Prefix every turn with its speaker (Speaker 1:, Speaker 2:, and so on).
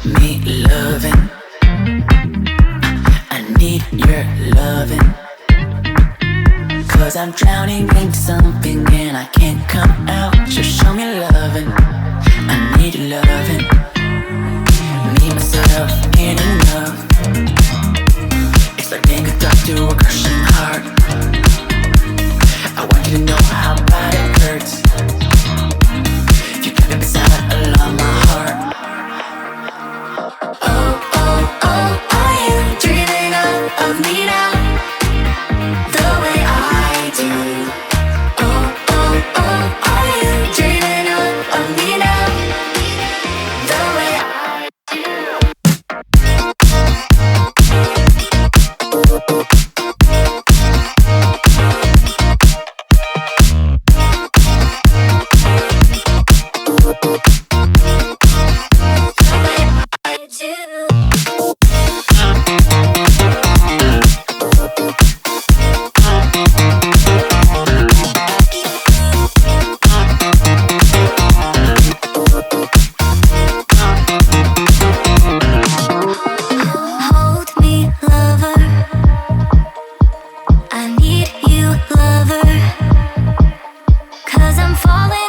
Speaker 1: me loving. I need your loving. 'Cause I'm drowning into something and I can't come out. So show me loving. I need your loving. Me, myself, ain't enough. It's like being a doctor to a crushing heart. I want you to know how bad it hurts. If you keep it beside along my heart. Oh, oh, oh, are you dreaming of me now? The way I do. Oh, oh, oh, are you dreaming of me now? The way I do.
Speaker 2: Hold me, lover. I need you, lover. 'Cause I'm falling